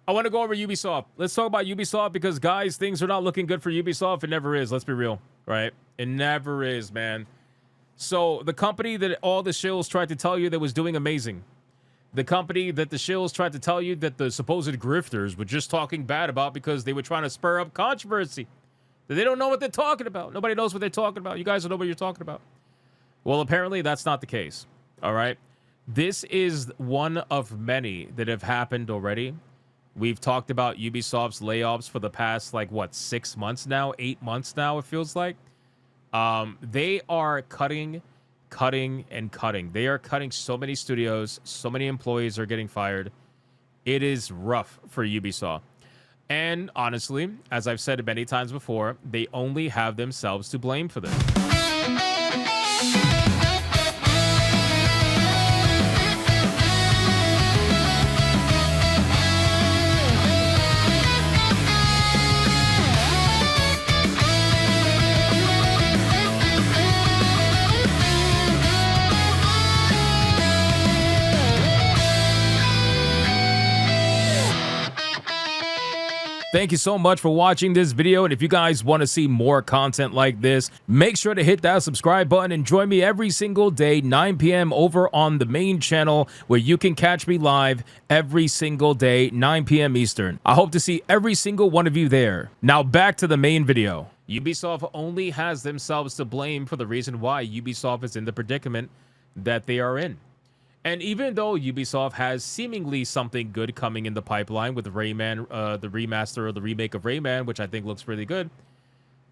I want to go over Ubisoft. Let's talk about Ubisoft because, guys, things are not looking good for Ubisoft. It never is. Let's be real, right? It never is, man. So the company that all the shills tried to tell you that was doing amazing, the company that the shills tried to tell you that the supposed grifters were just talking bad about because they were trying to spur up controversy, that they don't know what they're talking about. Nobody knows what they're talking about. You guys don't know what you're talking about. Well, apparently that's not the case, all right? This is one of many that have happened already. We've talked about Ubisoft's layoffs for the past, 6 months now, 8 months now, it feels like. They are cutting, and cutting. They are cutting so many studios. So many employees are getting fired. It is rough for Ubisoft. And honestly, as I've said many times before, they only have themselves to blame for this. Thank you so much for watching this video, and if you guys want to see more content like this, make sure to hit that subscribe button and join me every single day, 9 p.m. over on the main channel, where you can catch me live every single day, 9 p.m. Eastern. I hope to see every single one of you there. Now back to the main video. Ubisoft only has themselves to blame for the reason why Ubisoft is in the predicament that they are in. And even though Ubisoft has seemingly something good coming in the pipeline with Rayman, the remaster or the remake of Rayman, which I think looks really good,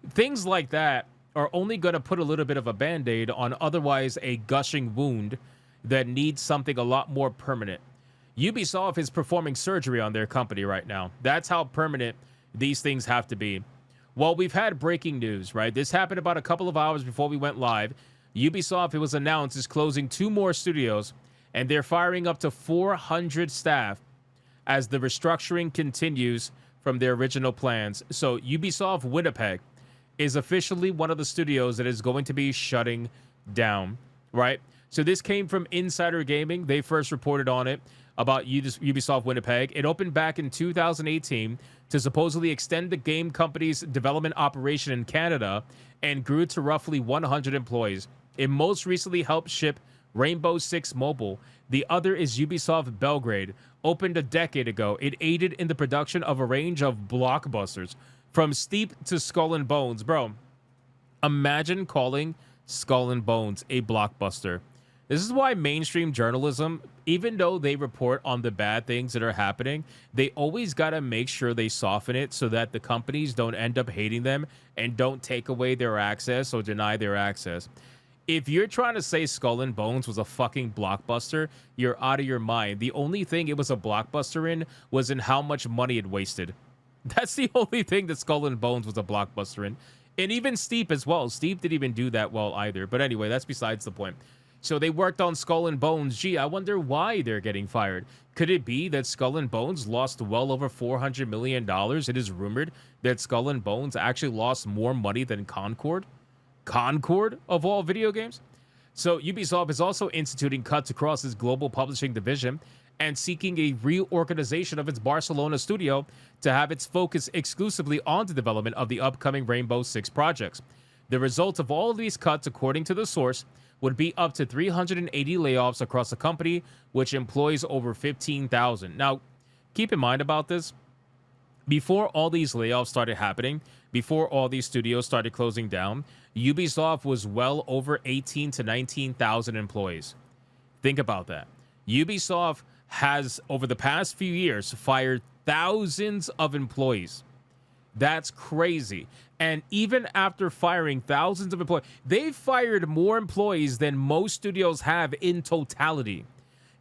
things like that are only going to put a little bit of a band-aid on otherwise a gushing wound that needs something a lot more permanent. Ubisoft is performing surgery on their company right now. That's how permanent these things have to be. Well, we've had breaking news, right? This happened about a couple of hours before we went live. Ubisoft, it was announced, is closing 2 more studios, and they're firing up to 400 staff as the restructuring continues from their original plans. So Ubisoft Winnipeg is officially one of the studios that is going to be shutting down, right? So this came from Insider Gaming. They first reported on it about Ubisoft Winnipeg. It opened back in 2018 to supposedly extend the game company's development operation in Canada and grew to roughly 100 employees. It most recently helped ship Rainbow Six Mobile. The other is Ubisoft Belgrade. Opened a decade ago, it aided in the production of a range of blockbusters, from Steep to Skull and Bones. Bro, imagine calling Skull and Bones a blockbuster. This is why mainstream journalism, even though they report on the bad things that are happening, they always got to make sure they soften it so that the companies don't end up hating them and don't take away their access or deny their access. If you're trying to say Skull and Bones was a fucking blockbuster, you're out of your mind. The only thing it was a blockbuster in was in how much money it wasted. That's the only thing that Skull and Bones was a blockbuster in. And even Steep as well. Steep didn't even do that well either. But anyway, that's besides the point. So they worked on Skull and Bones. Gee, I wonder why they're getting fired. Could it be that Skull and Bones lost well over $400 million? It is rumored that Skull and Bones actually lost more money than Concord of all video games. So Ubisoft is also instituting cuts across its global publishing division and seeking a reorganization of its Barcelona studio to have its focus exclusively on the development of the upcoming Rainbow Six projects. The result of all of these cuts, according to the source, would be up to 380 layoffs across the company, which employs over 15,000. Now, keep in mind about this. Before all these layoffs started happening, before all these studios started closing down, Ubisoft was well over 18 to 19,000 employees. Think about that. Ubisoft has, over the past few years, fired thousands of employees. That's crazy. And even after firing thousands of employees, they've fired more employees than most studios have in totality.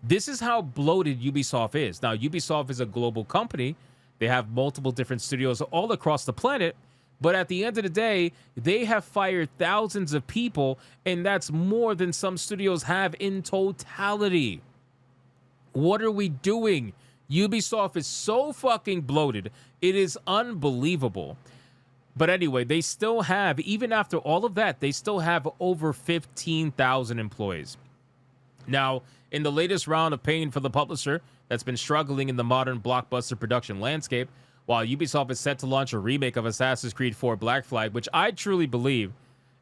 This is how bloated Ubisoft is. Now, Ubisoft is a global company. They have multiple different studios all across the planet. But at the end of the day, they have fired thousands of people, and that's more than some studios have in totality. What are we doing? Ubisoft is so fucking bloated. It is unbelievable. But anyway, they still have, even after all of that, they still have over 15,000 employees. Now, in the latest round of paying for the publisher, that's been struggling in the modern blockbuster production landscape, while Ubisoft is set to launch a remake of Assassin's Creed 4 Black Flag, which I truly believe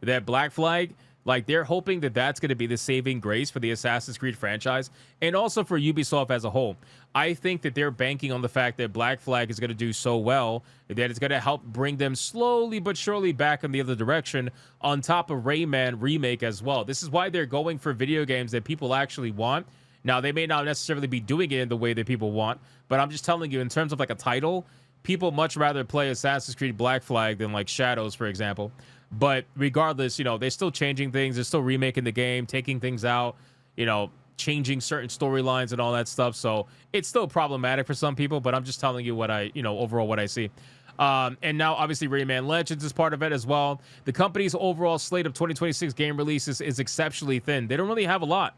that Black Flag, like, they're hoping that that's going to be the saving grace for the Assassin's Creed franchise and also for Ubisoft as a whole. I think that they're banking on the fact that Black Flag is going to do so well that it's going to help bring them slowly but surely back in the other direction, on top of Rayman remake as well. This is why they're going for video games that people actually want. Now, they may not necessarily be doing it in the way that people want, but I'm just telling you, in terms of like a title, people much rather play Assassin's Creed Black Flag than like Shadows, for example. But regardless, you know, they're still changing things. They're still remaking the game, taking things out, you know, changing certain storylines and all that stuff. So it's still problematic for some people, but I'm just telling you what overall what I see. And now, obviously, Rayman Legends is part of it as well. The company's overall slate of 2026 game releases is exceptionally thin. They don't really have a lot.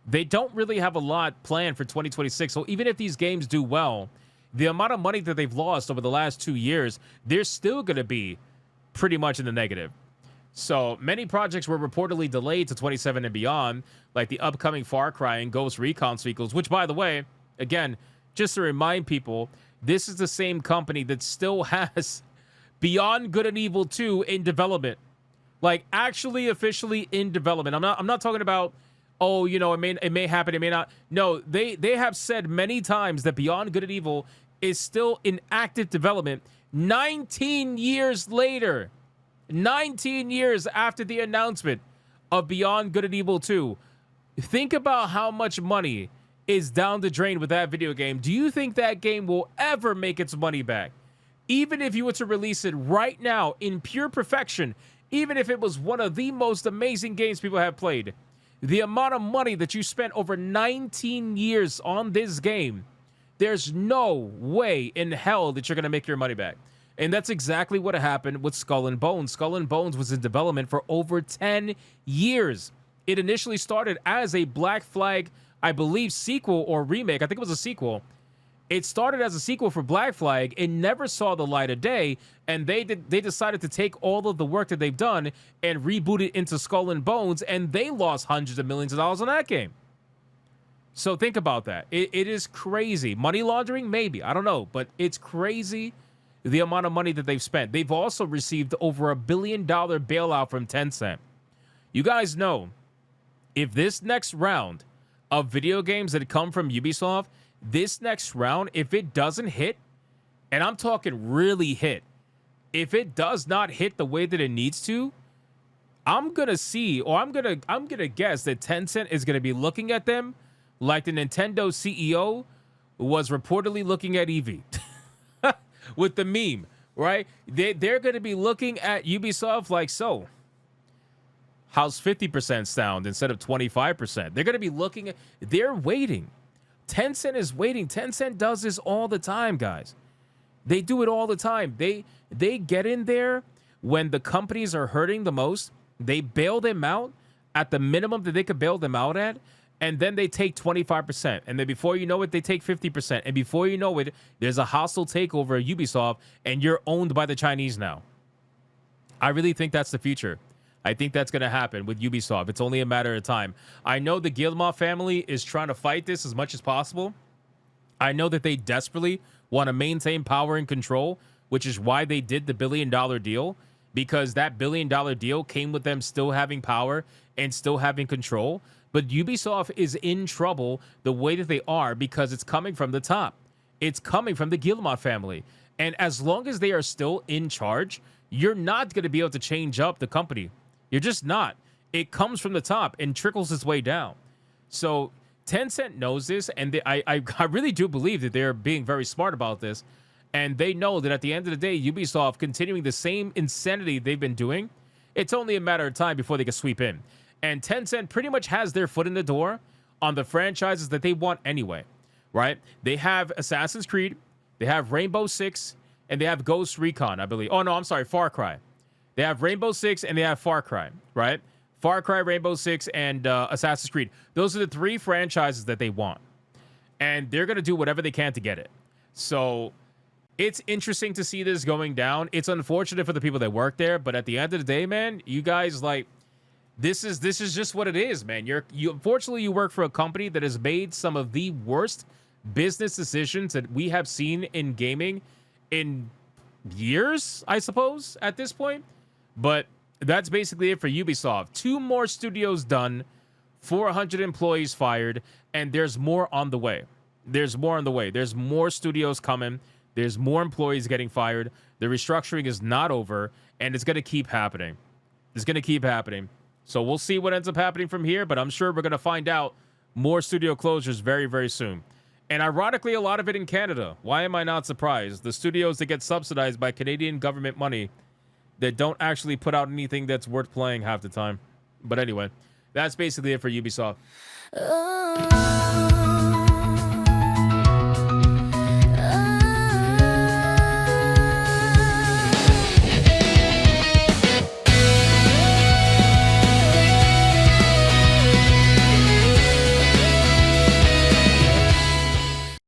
They don't really have a lot planned for 2026. So even if these games do well, the amount of money that they've lost over the last 2 years, they're still going to be pretty much in the negative. So many projects were reportedly delayed to 27 and beyond, like the upcoming Far Cry and Ghost Recon sequels, which, by the way, again, just to remind people, this is the same company that still has Beyond Good and Evil 2 in development. Like, actually officially in development. I'm not talking about, oh, you know, it may happen, it may not. No, they have said many times that Beyond Good and Evil is still in active development 19 years later. 19 years after the announcement of Beyond Good and Evil 2. Think about how much money is down the drain with that video game. Do you think that game will ever make its money back? Even if you were to release it right now in pure perfection, even if it was one of the most amazing games people have played, the amount of money that you spent over 19 years on this game, there's no way in hell that you're going to make your money back. And that's exactly what happened with Skull and Bones. Skull and Bones was in development for over 10 years. It initially started as a Black Flag, I believe, sequel or remake. I think it was a sequel. It started as a sequel for Black Flag. It never saw the light of day, and they decided to take all of the work that they've done and reboot it into Skull and Bones, and they lost hundreds of millions of dollars on that game. So think about that. It is crazy. Money laundering? Maybe. I don't know. But it's crazy the amount of money that they've spent. They've also received over $1 billion bailout from Tencent. You guys know, if this next round of video games that come from Ubisoft, this next round, if it doesn't hit, and I'm talking really hit, if it does not hit the way that it needs to, I'm gonna guess that Tencent is gonna be looking at them like the Nintendo CEO was reportedly looking at Eevee. With the meme, right? They're going to be looking at Ubisoft like, so, how's 50% sound instead of 25%? They're going to be looking at, they're waiting. Tencent is waiting. Tencent does this all the time, guys. They do it all the time. They get in there when the companies are hurting the most. They bail them out at the minimum that they could bail them out at. And then they take 25%. And then before you know it, they take 50%. And before you know it, there's a hostile takeover of Ubisoft, and you're owned by the Chinese now. I really think that's the future. I think that's going to happen with Ubisoft. It's only a matter of time. I know the Guillemot family is trying to fight this as much as possible. I know that they desperately want to maintain power and control, which is why they did the $1 billion deal, because that $1 billion deal came with them still having power and still having control. But Ubisoft is in trouble the way that they are because it's coming from the top. It's coming from the Guillemot family. And as long as they are still in charge, you're not going to be able to change up the company. You're just not. It comes from the top and trickles its way down. So Tencent knows this, and I really do believe that they're being very smart about this. And they know that at the end of the day, Ubisoft continuing the same insanity they've been doing, it's only a matter of time before they can sweep in. And Tencent pretty much has their foot in the door on the franchises that they want anyway, right? They have Assassin's Creed, they have Rainbow Six, and they have Ghost Recon, I believe. Oh, no, I'm sorry, Far Cry. They have Rainbow Six, and they have Far Cry, right? Far Cry, Rainbow Six, and Assassin's Creed. Those are the three franchises that they want. And they're going to do whatever they can to get it. So it's interesting to see this going down. It's unfortunate for the people that work there, but at the end of the day, man, you guys, like, this is just what it is, man. You unfortunately, you work for a company that has made some of the worst business decisions that we have seen in gaming in years, I suppose, at this point. But that's basically it for Ubisoft. 2 more studios done, 400 employees fired, and there's more on the way. There's more on the way. There's more studios coming. There's more employees getting fired. The restructuring is not over, and it's going to keep happening. It's going to keep happening. So we'll see what ends up happening from here, but I'm sure we're going to find out more studio closures very, very soon. And ironically, a lot of it in Canada. Why am I not surprised? The studios that get subsidized by Canadian government money that don't actually put out anything that's worth playing half the time. But anyway, that's basically it for Ubisoft.